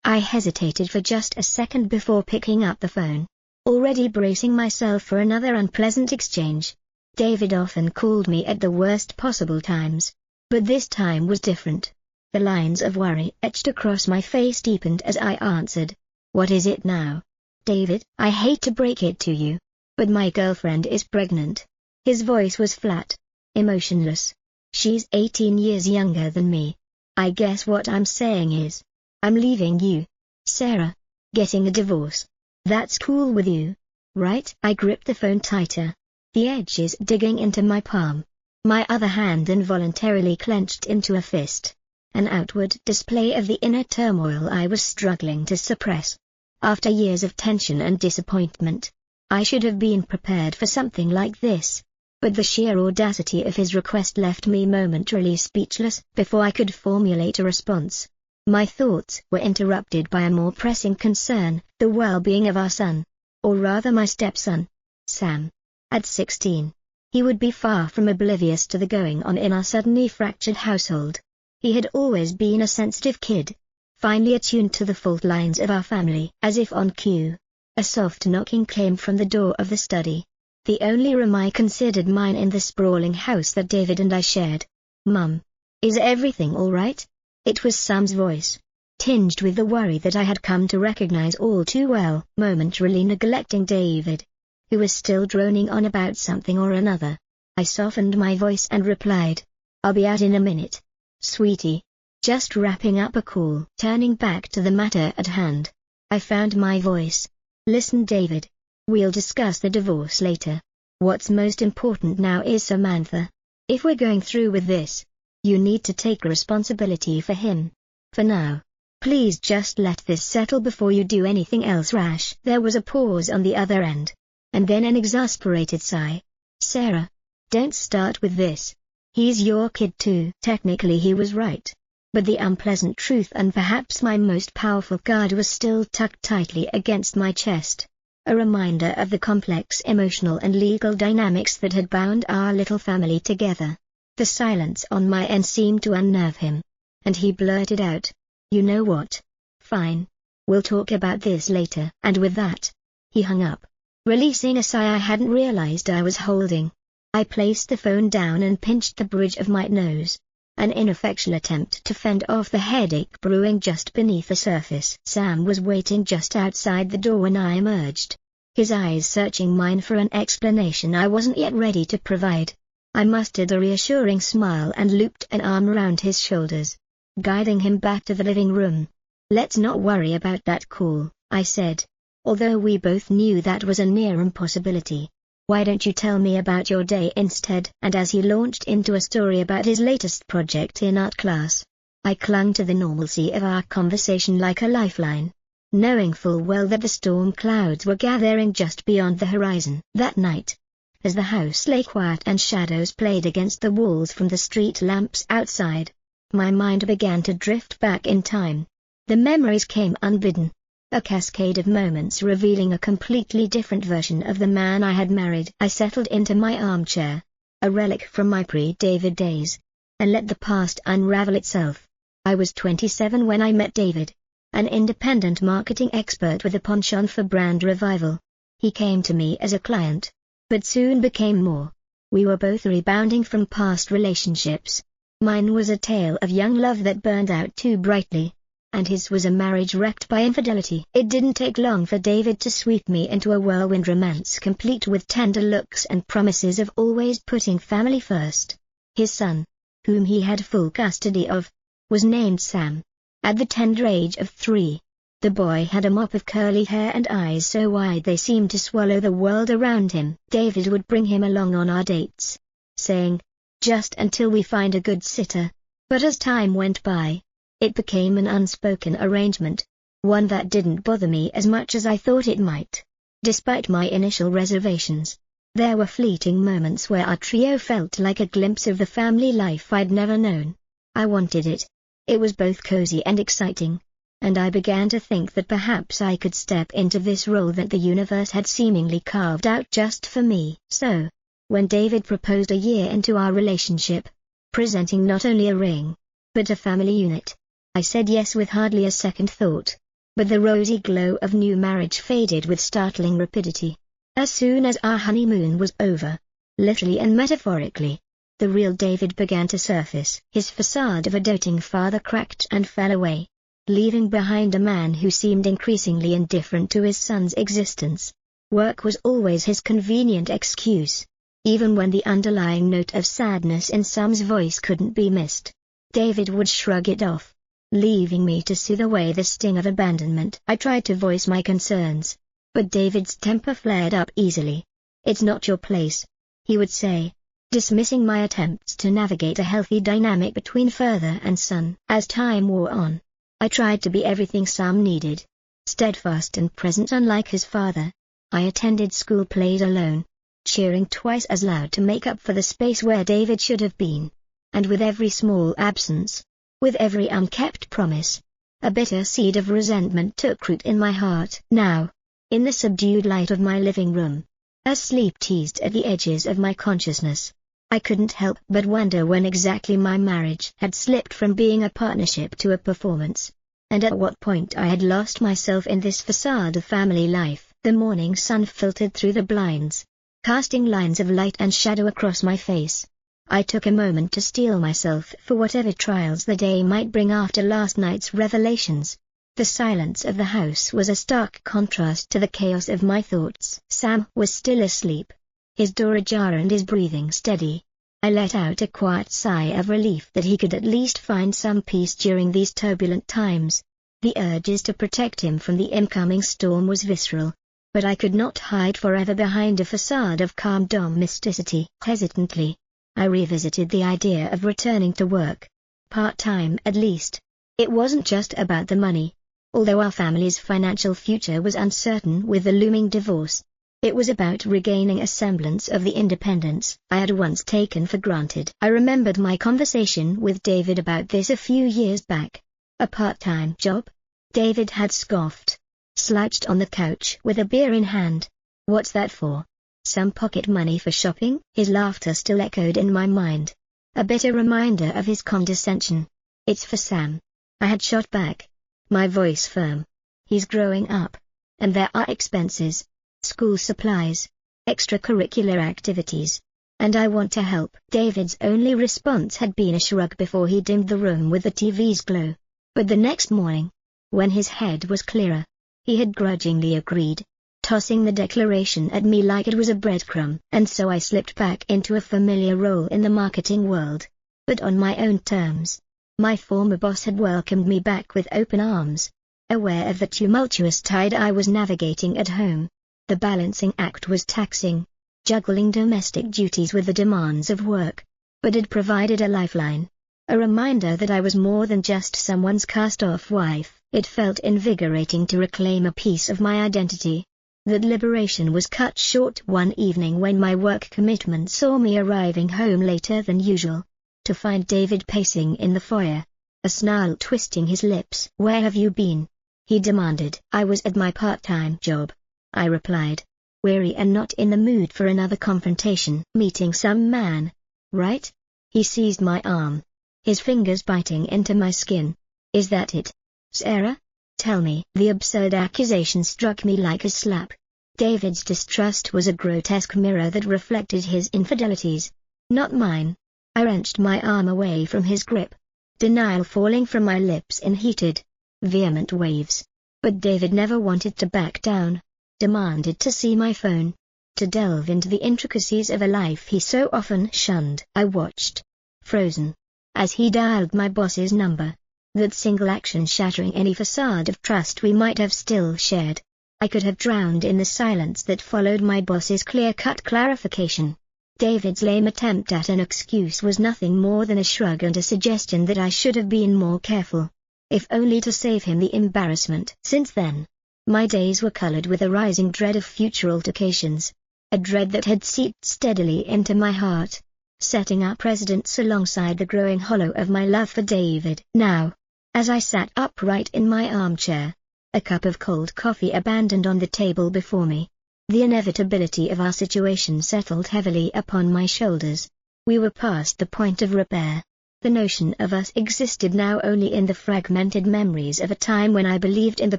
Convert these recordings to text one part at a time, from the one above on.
I hesitated for just a second before picking up the phone, already bracing myself for another unpleasant exchange. David often called me at the worst possible times, but this time was different. The lines of worry etched across my face deepened as I answered. What is it now? David, I hate to break it to you, but my girlfriend is pregnant. His voice was flat, emotionless. She's 18 years younger than me. I guess what I'm saying is, I'm leaving you, Sarah. Getting a divorce. That's cool with you, right? I gripped the phone tighter, the edges digging into my palm. My other hand involuntarily clenched into a fist, an outward display of the inner turmoil I was struggling to suppress. After years of tension and disappointment, I should have been prepared for something like this, but the sheer audacity of his request left me momentarily speechless before I could formulate a response. My thoughts were interrupted by a more pressing concern, the well-being of our son, or rather my stepson, Sam. At 16, he would be far from oblivious to the going-on in our suddenly fractured household. He had always been a sensitive kid, finely attuned to the fault lines of our family. As if on cue, a soft knocking came from the door of the study, the only room I considered mine in the sprawling house that David and I shared. "Mum, is everything all right?" It was Sam's voice, tinged with the worry that I had come to recognize all too well. Momentarily neglecting David, who was still droning on about something or another, I softened my voice and replied, "I'll be out in a minute, sweetie. Just wrapping up a call." Turning back to the matter at hand, I found my voice. "Listen, David. We'll discuss the divorce later. What's most important now is Samantha. If we're going through with this, you need to take responsibility for him. For now, please just let this settle before you do anything else rash." There was a pause on the other end, and then an exasperated sigh. "Sarah, don't start with this. He's your kid too." Technically he was right, but the unpleasant truth and perhaps my most powerful card was still tucked tightly against my chest, a reminder of the complex emotional and legal dynamics that had bound our little family together. The silence on my end seemed to unnerve him, and he blurted out, "You know what? Fine. We'll talk about this later." And with that, he hung up, releasing a sigh I hadn't realized I was holding. I placed the phone down and pinched the bridge of my nose, an ineffectual attempt to fend off the headache brewing just beneath the surface. Sam was waiting just outside the door when I emerged, his eyes searching mine for an explanation I wasn't yet ready to provide. I mustered a reassuring smile and looped an arm around his shoulders, guiding him back to the living room. "Let's not worry about that call," I said, although we both knew that was a near impossibility. "Why don't you tell me about your day instead?" And as he launched into a story about his latest project in art class, I clung to the normalcy of our conversation like a lifeline, knowing full well that the storm clouds were gathering just beyond the horizon. That night, as the house lay quiet and shadows played against the walls from the street lamps outside, my mind began to drift back in time. The memories came unbidden, a cascade of moments revealing a completely different version of the man I had married. I settled into my armchair, a relic from my pre-David days, and let the past unravel itself. I was 27 when I met David, an independent marketing expert with a penchant for brand revival. He came to me as a client, but soon became more. We were both rebounding from past relationships. Mine was a tale of young love that burned out too brightly, and his was a marriage wrecked by infidelity. It didn't take long for David to sweep me into a whirlwind romance complete with tender looks and promises of always putting family first. His son, whom he had full custody of, was named Sam. At the tender age of 3, the boy had a mop of curly hair and eyes so wide they seemed to swallow the world around him. David would bring him along on our dates, saying, "Just until we find a good sitter." But as time went by, it became an unspoken arrangement, one that didn't bother me as much as I thought it might. Despite my initial reservations, there were fleeting moments where our trio felt like a glimpse of the family life I'd never known. I wanted it. It was both cozy and exciting, and I began to think that perhaps I could step into this role that the universe had seemingly carved out just for me. So, when David proposed a year into our relationship, presenting not only a ring, but a family unit, I said yes with hardly a second thought. But the rosy glow of new marriage faded with startling rapidity. As soon as our honeymoon was over, literally and metaphorically, the real David began to surface. His facade of a doting father cracked and fell away, leaving behind a man who seemed increasingly indifferent to his son's existence. Work was always his convenient excuse, even when the underlying note of sadness in Sam's voice couldn't be missed. David would shrug it off, leaving me to soothe away the sting of abandonment. I tried to voice my concerns, but David's temper flared up easily. "It's not your place," he would say, dismissing my attempts to navigate a healthy dynamic between father and son. As time wore on, I tried to be everything Sam needed, steadfast and present unlike his father. I attended school plays alone, cheering twice as loud to make up for the space where David should have been. And with every small absence, with every unkept promise, a bitter seed of resentment took root in my heart. Now, in the subdued light of my living room, as sleep teased at the edges of my consciousness, I couldn't help but wonder when exactly my marriage had slipped from being a partnership to a performance, and at what point I had lost myself in this facade of family life. The morning sun filtered through the blinds, casting lines of light and shadow across my face. I took a moment to steel myself for whatever trials the day might bring after last night's revelations. The silence of the house was a stark contrast to the chaos of my thoughts. Sam was still asleep, his door ajar and his breathing steady. I let out a quiet sigh of relief that he could at least find some peace during these turbulent times. The urges to protect him from the incoming storm was visceral, but I could not hide forever behind a facade of calm domesticity. Hesitantly, I revisited the idea of returning to work, part-time at least. It wasn't just about the money. Although our family's financial future was uncertain with the looming divorce, it was about regaining a semblance of the independence I had once taken for granted. I remembered my conversation with David about this a few years back. A part-time job? David had scoffed, slouched on the couch with a beer in hand. "What's that for? Some pocket money for shopping?" His laughter still echoed in my mind, a bitter reminder of his condescension. "It's for Sam," I had shot back, my voice firm. "He's growing up, and there are expenses, school supplies, extracurricular activities, and I want to help." David's only response had been a shrug before he dimmed the room with the TV's glow. But the next morning, when his head was clearer, he had grudgingly agreed, tossing the declaration at me like it was a breadcrumb. And so I slipped back into a familiar role in the marketing world, but on my own terms. My former boss had welcomed me back with open arms, aware of the tumultuous tide I was navigating at home. The balancing act was taxing, juggling domestic duties with the demands of work, but it provided a lifeline, a reminder that I was more than just someone's cast-off wife. It felt invigorating to reclaim a piece of my identity. That liberation was cut short one evening when my work commitment saw me arriving home later than usual, to find David pacing in the foyer, a snarl twisting his lips. "Where have you been?" he demanded. "I was at my part-time job," I replied, weary and not in the mood for another confrontation. "Meeting some man, right?" He seized my arm, his fingers biting into my skin. "Is that it, Sarah? Tell me." The absurd accusation struck me like a slap. David's distrust was a grotesque mirror that reflected his infidelities, not mine. I wrenched my arm away from his grip, denial falling from my lips in heated, vehement waves. But David never wanted to back down, demanded to see my phone, to delve into the intricacies of a life he so often shunned. I watched, frozen, as he dialed my boss's number, that single action shattering any facade of trust we might have still shared. I could have drowned in the silence that followed my boss's clear-cut clarification. David's lame attempt at an excuse was nothing more than a shrug and a suggestion that I should have been more careful, if only to save him the embarrassment. Since then, my days were colored with a rising dread of future altercations, a dread that had seeped steadily into my heart, setting up precedents alongside the growing hollow of my love for David. Now, as I sat upright in my armchair, a cup of cold coffee abandoned on the table before me, the inevitability of our situation settled heavily upon my shoulders. We were past the point of repair. The notion of us existed now only in the fragmented memories of a time when I believed in the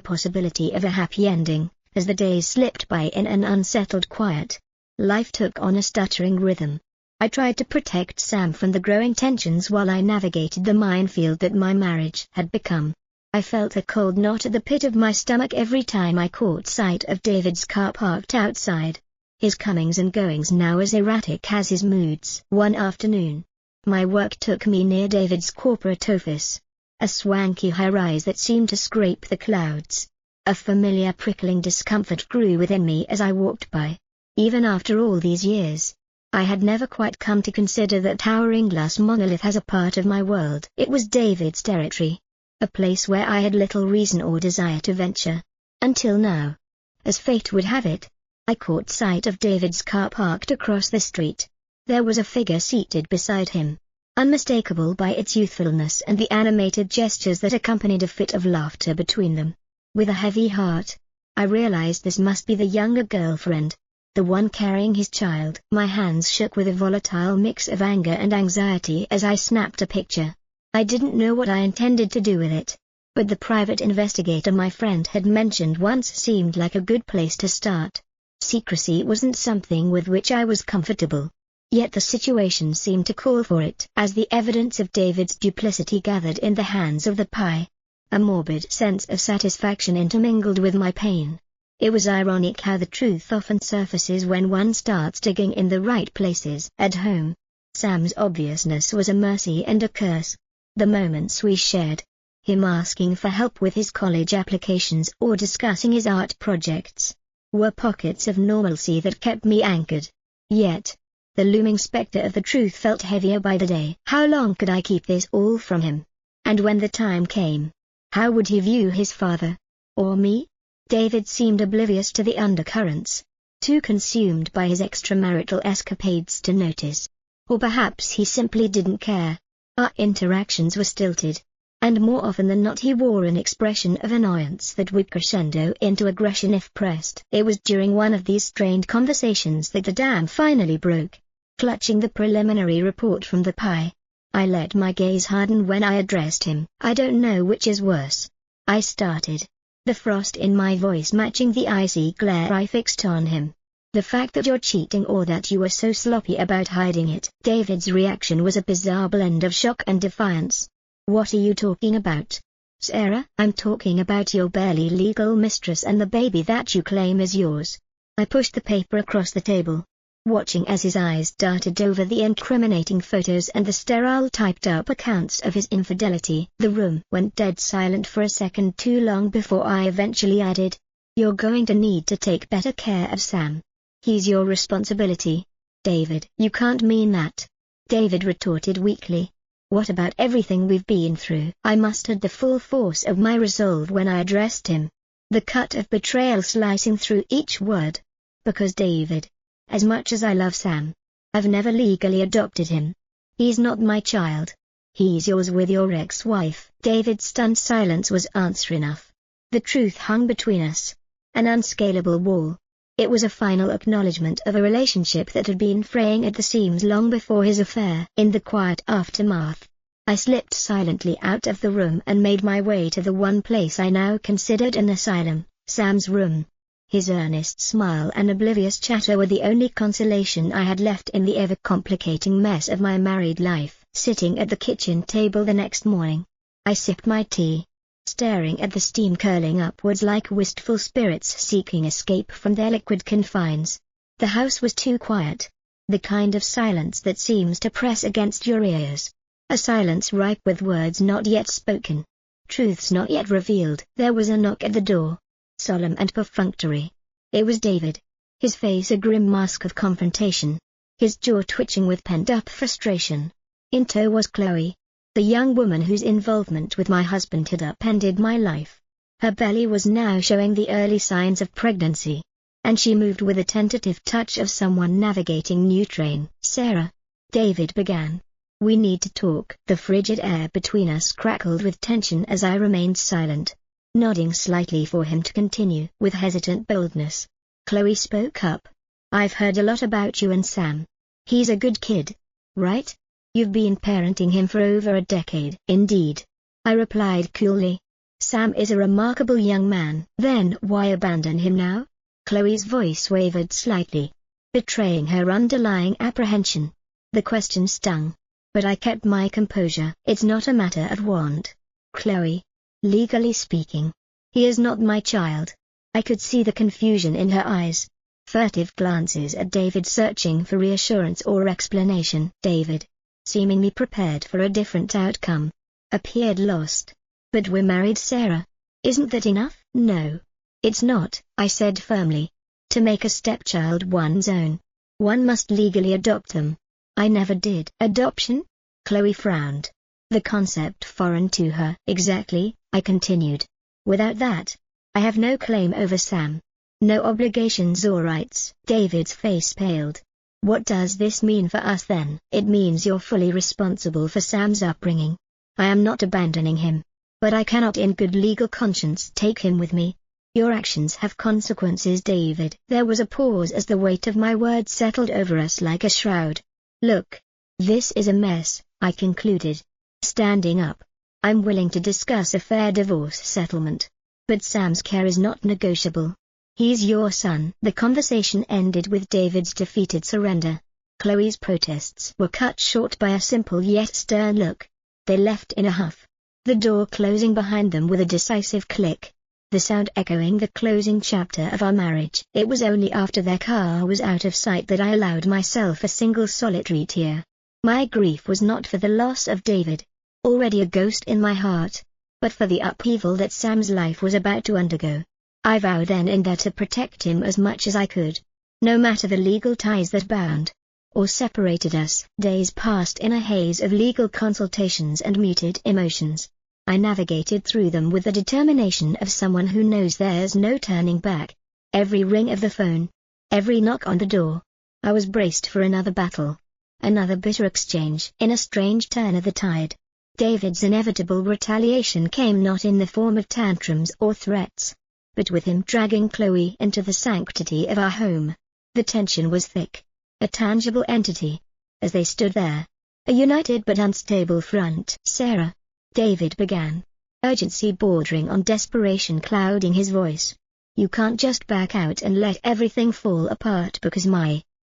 possibility of a happy ending. As the days slipped by in an unsettled quiet, life took on a stuttering rhythm. I tried to protect Sam from the growing tensions while I navigated the minefield that my marriage had become. I felt a cold knot at the pit of my stomach every time I caught sight of David's car parked outside. His comings and goings now as erratic as his moods. One afternoon, my work took me near David's corporate office, a swanky high-rise that seemed to scrape the clouds. A familiar prickling discomfort grew within me as I walked by. Even after all these years, I had never quite come to consider that towering glass monolith as a part of my world. It was David's territory, a place where I had little reason or desire to venture. Until now, as fate would have it, I caught sight of David's car parked across the street. There was a figure seated beside him, unmistakable by its youthfulness and the animated gestures that accompanied a fit of laughter between them. With a heavy heart, I realized this must be the younger girlfriend, the one carrying his child. My hands shook with a volatile mix of anger and anxiety as I snapped a picture. I didn't know what I intended to do with it, but the private investigator my friend had mentioned once seemed like a good place to start. Secrecy wasn't something with which I was comfortable, yet the situation seemed to call for it. As the evidence of David's duplicity gathered in the hands of the PI, a morbid sense of satisfaction intermingled with my pain. It was ironic how the truth often surfaces when one starts digging in the right places. At home, Sam's obviousness was a mercy and a curse. The moments we shared, him asking for help with his college applications or discussing his art projects, were pockets of normalcy that kept me anchored. Yet, the looming specter of the truth felt heavier by the day. How long could I keep this all from him? And when the time came, how would he view his father? Or me? David seemed oblivious to the undercurrents, too consumed by his extramarital escapades to notice. Or perhaps he simply didn't care. Our interactions were stilted, and more often than not he wore an expression of annoyance that would crescendo into aggression if pressed. It was during one of these strained conversations that the dam finally broke. Clutching the preliminary report from the PI, I let my gaze harden when I addressed him. I don't know which is worse, I started, the frost in my voice matching the icy glare I fixed on him. The fact that you're cheating or that you were so sloppy about hiding it. David's reaction was a bizarre blend of shock and defiance. What are you talking about, Sarah? I'm talking about your barely legal mistress and the baby that you claim is yours. I pushed the paper across the table, watching as his eyes darted over the incriminating photos and the sterile typed-up accounts of his infidelity. The room went dead silent for a second too long before I eventually added, "You're going to need to take better care of Sam. He's your responsibility." "David, you can't mean that," David retorted weakly. "What about everything we've been through?" I mustered the full force of my resolve when I addressed him, the cut of betrayal slicing through each word. "Because David, as much as I love Sam, I've never legally adopted him. He's not my child. He's yours with your ex-wife." David's stunned silence was answer enough. The truth hung between us, an unscalable wall. It was a final acknowledgement of a relationship that had been fraying at the seams long before his affair. In the quiet aftermath, I slipped silently out of the room and made my way to the one place I now considered an asylum, Sam's room. His earnest smile and oblivious chatter were the only consolation I had left in the ever-complicating mess of my married life. Sitting at the kitchen table the next morning, I sipped my tea, staring at the steam curling upwards like wistful spirits seeking escape from their liquid confines. The house was too quiet, the kind of silence that seems to press against your ears, a silence ripe with words not yet spoken, truths not yet revealed. There was a knock at the door, solemn and perfunctory. It was David, his face a grim mask of confrontation, his jaw twitching with pent-up frustration. In tow was Chloe, the young woman whose involvement with my husband had upended my life. Her belly was now showing the early signs of pregnancy, and she moved with a tentative touch of someone navigating new terrain. "Sarah," David began, "we need to talk." The frigid air between us crackled with tension as I remained silent, nodding slightly for him to continue. With hesitant boldness, Chloe spoke up. "I've heard a lot about you and Sam. He's a good kid, right?" You've been parenting him for over a decade. Indeed, I replied coolly. Sam is a remarkable young man. Then why abandon him now? Chloe's voice wavered slightly, betraying her underlying apprehension. The question stung, but I kept my composure. It's not a matter of want, Chloe. Legally speaking, he is not my child. I could see the confusion in her eyes. Furtive glances at David searching for reassurance or explanation. David, seemingly prepared for a different outcome, appeared lost. But we're married, Sarah. Isn't that enough? No. It's not, I said firmly. To make a stepchild one's own, one must legally adopt them. I never did. Adoption? Chloe frowned, the concept foreign to her. Exactly, I continued. Without that, I have no claim over Sam. No obligations or rights. David's face paled. What does this mean for us then? It means you're fully responsible for Sam's upbringing. I am not abandoning him, but I cannot in good legal conscience take him with me. Your actions have consequences, David. There was a pause as the weight of my words settled over us like a shroud. Look, this is a mess, I concluded, standing up. I'm willing to discuss a fair divorce settlement, but Sam's care is not negotiable. He's your son. The conversation ended with David's defeated surrender. Chloe's protests were cut short by a simple yet stern look. They left in a huff, the door closing behind them with a decisive click, the sound echoing the closing chapter of our marriage. It was only after their car was out of sight that I allowed myself a single solitary tear. My grief was not for the loss of David, already a ghost in my heart, but for the upheaval that Sam's life was about to undergo. I vowed then and there to protect him as much as I could, no matter the legal ties that bound or separated us. Days passed in a haze of legal consultations and muted emotions. I navigated through them with the determination of someone who knows there's no turning back. Every ring of the phone, every knock on the door, I was braced for another battle, another bitter exchange. In a strange turn of the tide, David's inevitable retaliation came not in the form of tantrums or threats, but with him dragging Chloe into the sanctity of our home. The tension was thick, a tangible entity, as they stood there, a united but unstable front. Sarah, David began, urgency bordering on desperation clouding his voice. You can't just back out and let everything fall apart because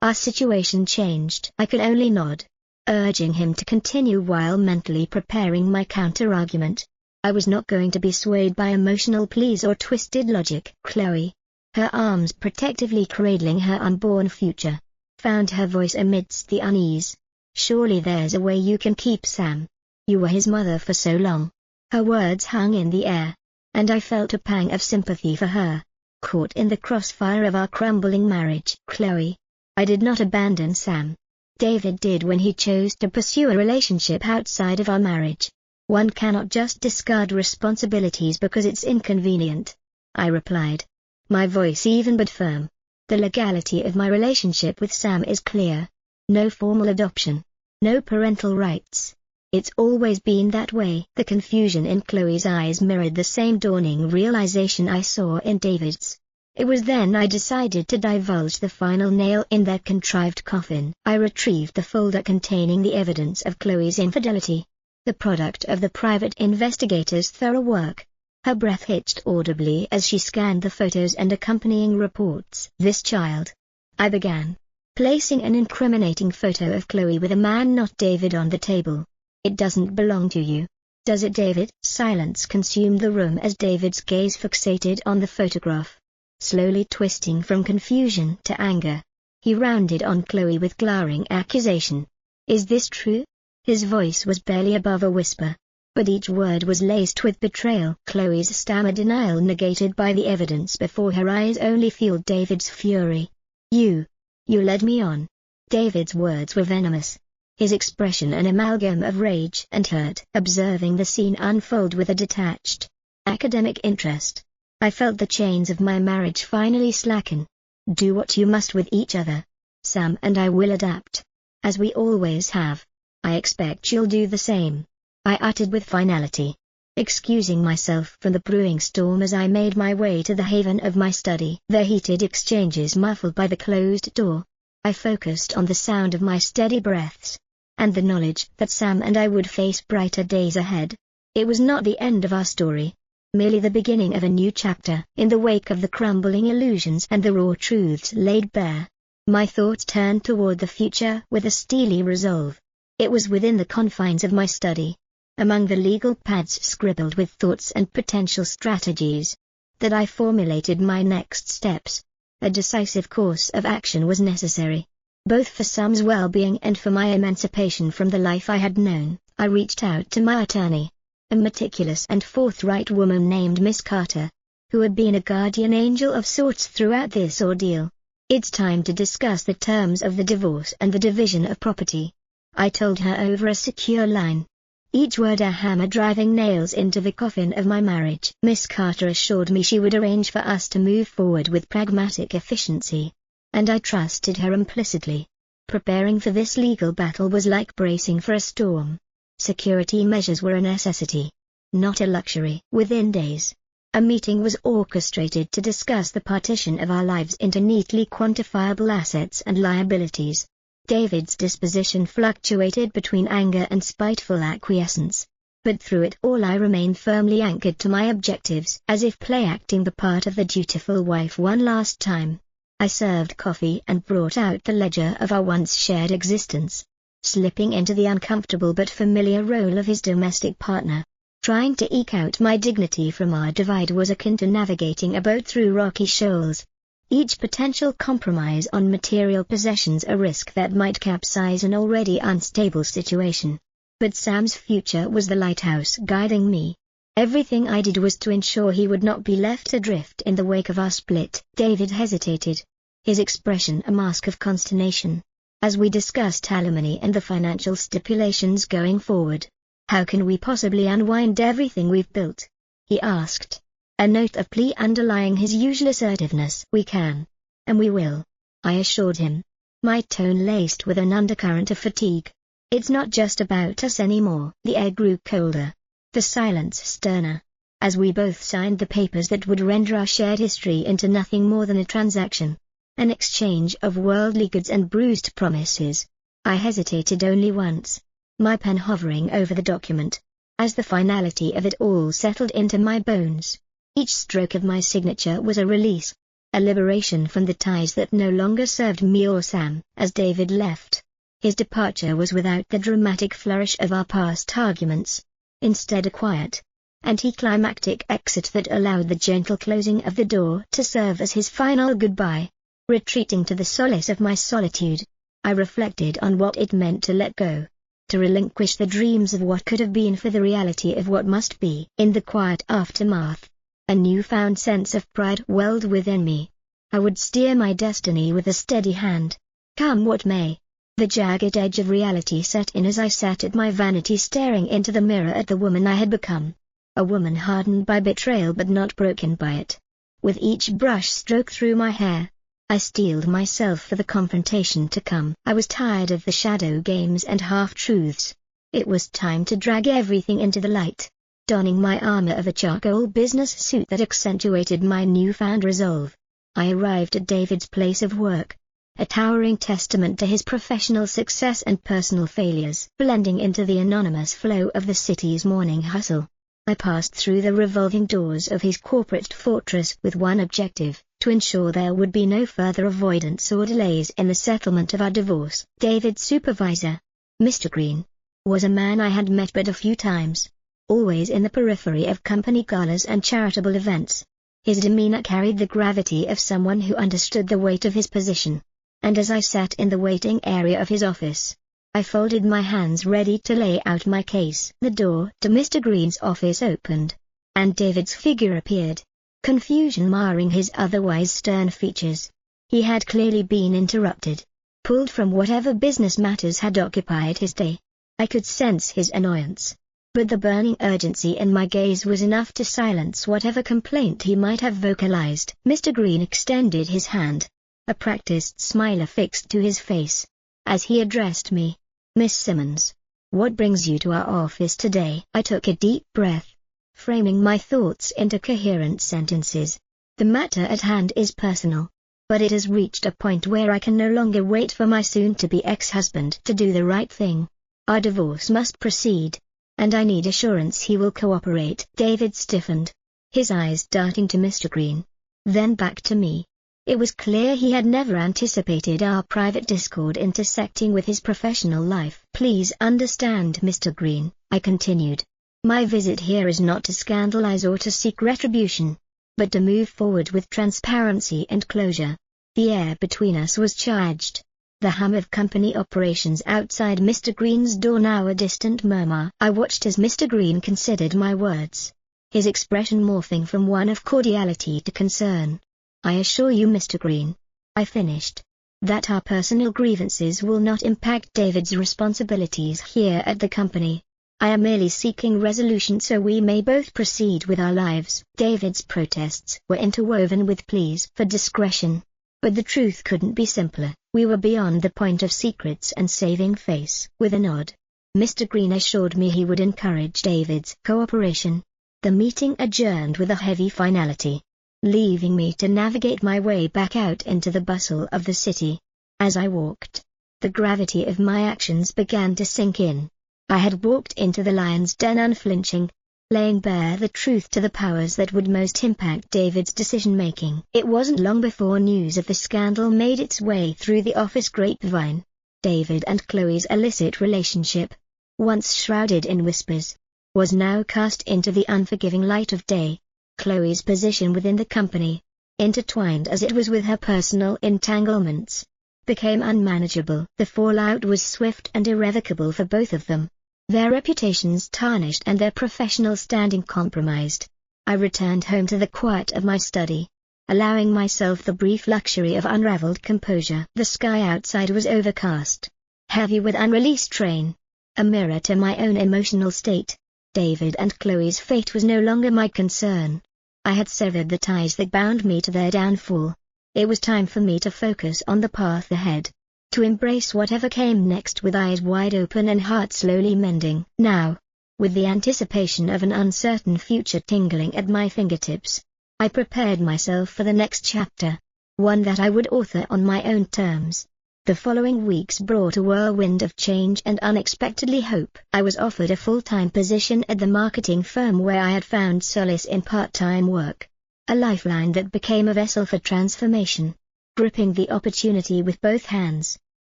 our situation changed. I could only nod, urging him to continue while mentally preparing my counter-argument. I was not going to be swayed by emotional pleas or twisted logic. Chloe, her arms protectively cradling her unborn future, found her voice amidst the unease. Surely there's a way you can keep Sam. You were his mother for so long. Her words hung in the air, and I felt a pang of sympathy for her, caught in the crossfire of our crumbling marriage. Chloe, I did not abandon Sam. David did when he chose to pursue a relationship outside of our marriage. One cannot just discard responsibilities because it's inconvenient, I replied, my voice even but firm. The legality of my relationship with Sam is clear. No formal adoption, no parental rights. It's always been that way. The confusion in Chloe's eyes mirrored the same dawning realization I saw in David's. It was then I decided to divulge the final nail in that contrived coffin. I retrieved the folder containing the evidence of Chloe's infidelity, the product of the private investigator's thorough work. Her breath hitched audibly as she scanned the photos and accompanying reports. This child, I began, placing an incriminating photo of Chloe with a man not David on the table. It doesn't belong to you, does it, David? Silence consumed the room as David's gaze fixated on the photograph. Slowly twisting from confusion to anger, he rounded on Chloe with glaring accusation. Is this true? His voice was barely above a whisper, but each word was laced with betrayal. Chloe's stammered denial negated by the evidence before her eyes only fueled David's fury. You led me on. David's words were venomous, his expression an amalgam of rage and hurt. Observing the scene unfold with a detached, academic interest, I felt the chains of my marriage finally slacken. Do what you must with each other. Sam and I will adapt, as we always have. I expect you'll do the same, I uttered with finality, excusing myself from the brewing storm as I made my way to the haven of my study. The heated exchanges muffled by the closed door, I focused on the sound of my steady breaths, and the knowledge that Sam and I would face brighter days ahead. It was not the end of our story, merely the beginning of a new chapter. In the wake of the crumbling illusions and the raw truths laid bare, my thoughts turned toward the future with a steely resolve. It was within the confines of my study, among the legal pads scribbled with thoughts and potential strategies, that I formulated my next steps. A decisive course of action was necessary, both for Sam's well-being and for my emancipation from the life I had known. I reached out to my attorney, a meticulous and forthright woman named Miss Carter, who had been a guardian angel of sorts throughout this ordeal. "It's time to discuss the terms of the divorce and the division of property," I told her over a secure line, each word a hammer driving nails into the coffin of my marriage. Miss Carter assured me she would arrange for us to move forward with pragmatic efficiency, and I trusted her implicitly. Preparing for this legal battle was like bracing for a storm. Security measures were a necessity, not a luxury. Within days, a meeting was orchestrated to discuss the partition of our lives into neatly quantifiable assets and liabilities. David's disposition fluctuated between anger and spiteful acquiescence, but through it all I remained firmly anchored to my objectives. As if play-acting the part of the dutiful wife one last time, I served coffee and brought out the ledger of our once shared existence, slipping into the uncomfortable but familiar role of his domestic partner. Trying to eke out my dignity from our divide was akin to navigating a boat through rocky shoals, each potential compromise on material possessions a risk that might capsize an already unstable situation. But Sam's future was the lighthouse guiding me. Everything I did was to ensure he would not be left adrift in the wake of our split. David hesitated, his expression a mask of consternation, as we discussed alimony and the financial stipulations going forward. "How can we possibly unwind everything we've built?" he asked, a note of plea underlying his usual assertiveness. "We can. And we will," I assured him, my tone laced with an undercurrent of fatigue. "It's not just about us anymore." The air grew colder, the silence sterner, as we both signed the papers that would render our shared history into nothing more than a transaction, an exchange of worldly goods and bruised promises. I hesitated only once, my pen hovering over the document, as the finality of it all settled into my bones. Each stroke of my signature was a release, a liberation from the ties that no longer served me or Sam. As David left, his departure was without the dramatic flourish of our past arguments, instead a quiet, anticlimactic exit that allowed the gentle closing of the door to serve as his final goodbye. Retreating to the solace of my solitude, I reflected on what it meant to let go, to relinquish the dreams of what could have been for the reality of what must be. In the quiet aftermath, a newfound sense of pride welled within me. I would steer my destiny with a steady hand, come what may. The jagged edge of reality set in as I sat at my vanity staring into the mirror at the woman I had become. A woman hardened by betrayal but not broken by it. With each brush stroke through my hair, I steeled myself for the confrontation to come. I was tired of the shadow games and half-truths. It was time to drag everything into the light. Donning my armor of a charcoal business suit that accentuated my newfound resolve, I arrived at David's place of work, a towering testament to his professional success and personal failures. Blending into the anonymous flow of the city's morning hustle, I passed through the revolving doors of his corporate fortress with one objective: to ensure there would be no further avoidance or delays in the settlement of our divorce. David's supervisor, Mr. Green, was a man I had met but a few times, always in the periphery of company galas and charitable events. His demeanor carried the gravity of someone who understood the weight of his position, and as I sat in the waiting area of his office, I folded my hands ready to lay out my case. The door to Mr. Green's office opened, and David's figure appeared, confusion marring his otherwise stern features. He had clearly been interrupted, pulled from whatever business matters had occupied his day. I could sense his annoyance, but the burning urgency in my gaze was enough to silence whatever complaint he might have vocalized. Mr. Green extended his hand, a practiced smile affixed to his face, as he addressed me. "Miss Simmons, what brings you to our office today?" I took a deep breath, framing my thoughts into coherent sentences. "The matter at hand is personal, but it has reached a point where I can no longer wait for my soon-to-be ex-husband to do the right thing. Our divorce must proceed, and I need assurance he will cooperate." David stiffened, his eyes darting to Mr. Green, then back to me. It was clear he had never anticipated our private discord intersecting with his professional life. "Please understand, Mr. Green," I continued. "My visit here is not to scandalize or to seek retribution, but to move forward with transparency and closure." The air between us was charged. The hum of company operations outside Mr. Green's door now a distant murmur. I watched as Mr. Green considered my words, his expression morphing from one of cordiality to concern. "I assure you, Mr. Green," I finished, "that our personal grievances will not impact David's responsibilities here at the company. I am merely seeking resolution so we may both proceed with our lives." David's protests were interwoven with pleas for discretion. But the truth couldn't be simpler. We were beyond the point of secrets and saving face. With a nod, Mr. Green assured me he would encourage David's cooperation. The meeting adjourned with a heavy finality, leaving me to navigate my way back out into the bustle of the city. As I walked, the gravity of my actions began to sink in. I had walked into the lion's den unflinching, laying bare the truth to the powers that would most impact David's decision-making. It wasn't long before news of the scandal made its way through the office grapevine. David and Chloe's illicit relationship, once shrouded in whispers, was now cast into the unforgiving light of day. Chloe's position within the company, intertwined as it was with her personal entanglements, became unmanageable. The fallout was swift and irrevocable for both of them. Their reputations tarnished and their professional standing compromised. I returned home to the quiet of my study, allowing myself the brief luxury of unraveled composure. The sky outside was overcast, heavy with unreleased rain, a mirror to my own emotional state. David and Chloe's fate was no longer my concern. I had severed the ties that bound me to their downfall. It was time for me to focus on the path ahead, to embrace whatever came next with eyes wide open and heart slowly mending. Now, with the anticipation of an uncertain future tingling at my fingertips, I prepared myself for the next chapter, one that I would author on my own terms. The following weeks brought a whirlwind of change and unexpectedly hope. I was offered a full-time position at the marketing firm where I had found solace in part-time work, a lifeline that became a vessel for transformation. Gripping the opportunity with both hands,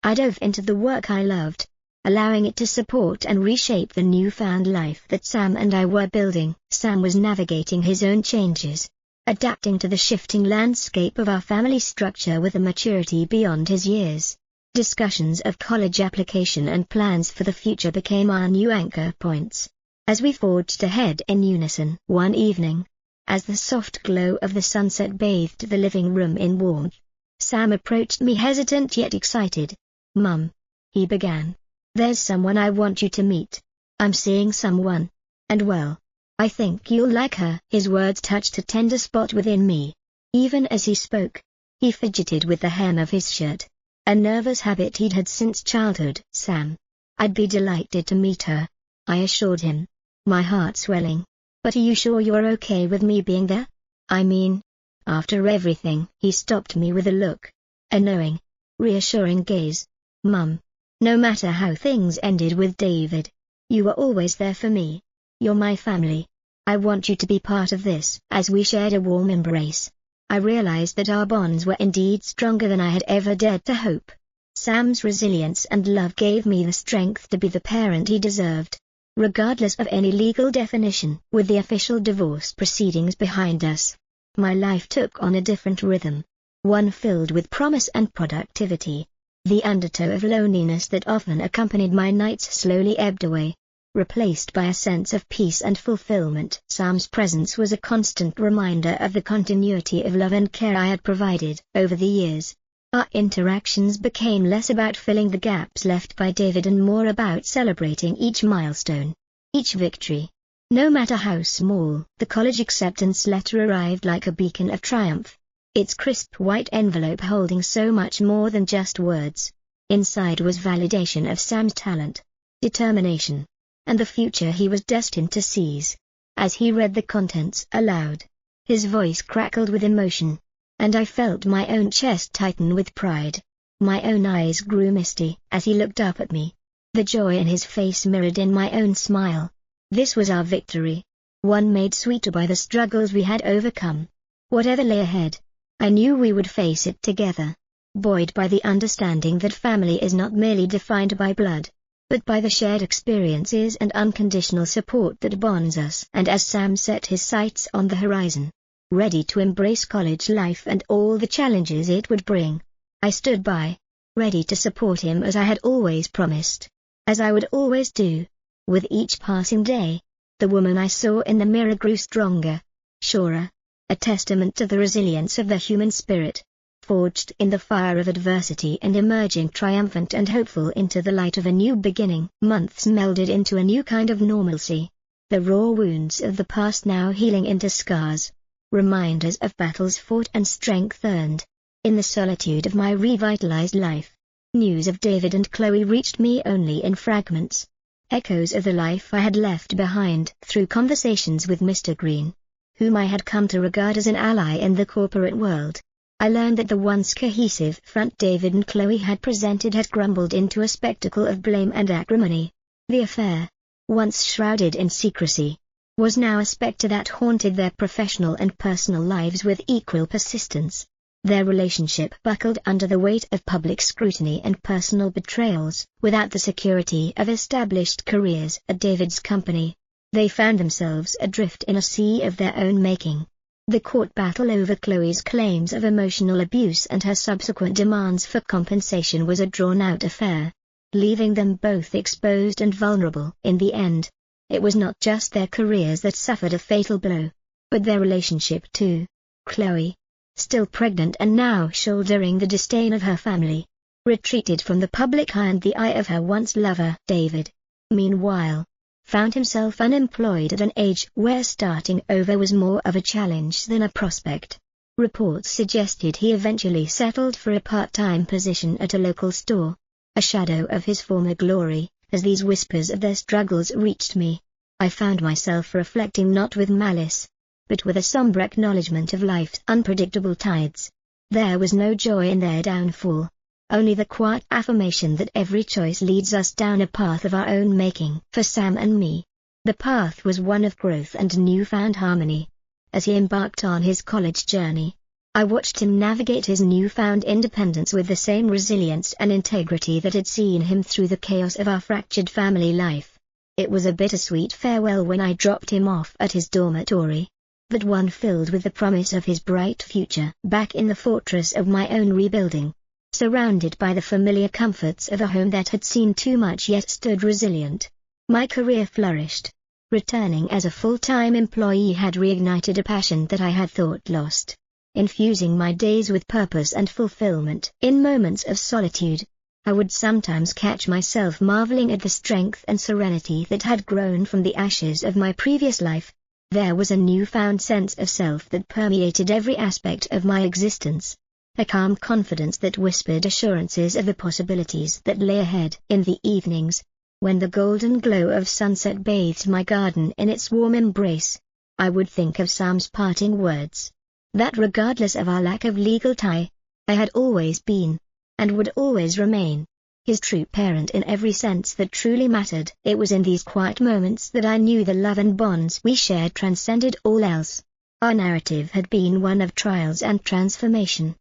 I dove into the work I loved, allowing it to support and reshape the newfound life that Sam and I were building. Sam was navigating his own changes, adapting to the shifting landscape of our family structure with a maturity beyond his years. Discussions of college application and plans for the future became our new anchor points, as we forged ahead in unison. One evening, as the soft glow of the sunset bathed the living room in warmth, Sam approached me hesitant yet excited. "Mum," he began, "there's someone I want you to meet. I'm seeing someone, and well, I think you'll like her." His words touched a tender spot within me. Even as he spoke, he fidgeted with the hem of his shirt, a nervous habit he'd had since childhood. "Sam, I'd be delighted to meet her," I assured him, my heart swelling. "But are you sure you're okay with me being there? I mean, after everything?" He stopped me with a look, a knowing, reassuring gaze. "Mum, no matter how things ended with David, you were always there for me. You're my family. I want you to be part of this." As we shared a warm embrace, I realized that our bonds were indeed stronger than I had ever dared to hope. Sam's resilience and love gave me the strength to be the parent he deserved, regardless of any legal definition. With the official divorce proceedings behind us, my life took on a different rhythm, one filled with promise and productivity. The undertow of loneliness that often accompanied my nights slowly ebbed away, replaced by a sense of peace and fulfillment. Sam's presence was a constant reminder of the continuity of love and care I had provided. Over the years, our interactions became less about filling the gaps left by David and more about celebrating each milestone, each victory, no matter how small. The college acceptance letter arrived like a beacon of triumph, its crisp white envelope holding so much more than just words. Inside was validation of Sam's talent, determination, and the future he was destined to seize. As he read the contents aloud, his voice crackled with emotion, and I felt my own chest tighten with pride. My own eyes grew misty as he looked up at me, The joy in his face mirrored in my own smile. This was our victory, one made sweeter by the struggles we had overcome. Whatever lay ahead, I knew we would face it together, buoyed by the understanding that family is not merely defined by blood, but by the shared experiences and unconditional support that bonds us. And as Sam set his sights on the horizon, ready to embrace college life and all the challenges it would bring, I stood by, ready to support him as I had always promised, as I would always do. With each passing day, the woman I saw in the mirror grew stronger, surer, a testament to the resilience of the human spirit, forged in the fire of adversity and emerging triumphant and hopeful into the light of a new beginning. Months melded into a new kind of normalcy, the raw wounds of the past now healing into scars, reminders of battles fought and strength earned. In the solitude of my revitalized life, news of David and Chloe reached me only in fragments, echoes of the life I had left behind through conversations with Mr. Green, whom I had come to regard as an ally in the corporate world. I learned that the once cohesive front David and Chloe had presented had crumbled into a spectacle of blame and acrimony. The affair, once shrouded in secrecy, was now a specter that haunted their professional and personal lives with equal persistence. Their relationship buckled under the weight of public scrutiny and personal betrayals. Without the security of established careers at David's company, they found themselves adrift in a sea of their own making. The court battle over Chloe's claims of emotional abuse and her subsequent demands for compensation was a drawn-out affair, leaving them both exposed and vulnerable. In the end, it was not just their careers that suffered a fatal blow, but their relationship too. Chloe, still pregnant and now shouldering the disdain of her family, retreated from the public eye and the eye of her once lover. David, meanwhile, found himself unemployed at an age where starting over was more of a challenge than a prospect. Reports suggested he eventually settled for a part-time position at a local store, a shadow of his former glory. As these whispers of their struggles reached me, I found myself reflecting not with malice, but with a somber acknowledgement of life's unpredictable tides. There was no joy in their downfall, only the quiet affirmation that every choice leads us down a path of our own making. For Sam and me, the path was one of growth and newfound harmony. As he embarked on his college journey, I watched him navigate his newfound independence with the same resilience and integrity that had seen him through the chaos of our fractured family life. It was a bittersweet farewell when I dropped him off at his dormitory, but one filled with the promise of his bright future. Back in the fortress of my own rebuilding, surrounded by the familiar comforts of a home that had seen too much yet stood resilient, my career flourished. Returning as a full-time employee had reignited a passion that I had thought lost, infusing my days with purpose and fulfillment. In moments of solitude, I would sometimes catch myself marveling at the strength and serenity that had grown from the ashes of my previous life. There was a newfound sense of self that permeated every aspect of my existence, a calm confidence that whispered assurances of the possibilities that lay ahead. In the evenings, when the golden glow of sunset bathed my garden in its warm embrace, I would think of Sam's parting words, that regardless of our lack of legal tie, I had always been, and would always remain, his true parent in every sense that truly mattered. It was in these quiet moments that I knew the love and bonds we shared transcended all else. Our narrative had been one of trials and transformation,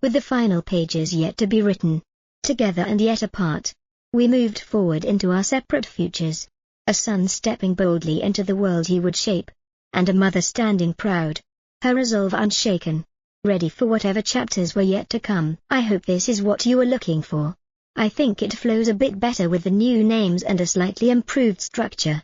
with the final pages yet to be written. Together and yet apart, we moved forward into our separate futures, a son stepping boldly into the world he would shape, and a mother standing proud, her resolve unshaken, ready for whatever chapters were yet to come. I hope this is what you were looking for. I think it flows a bit better with the new names and a slightly improved structure.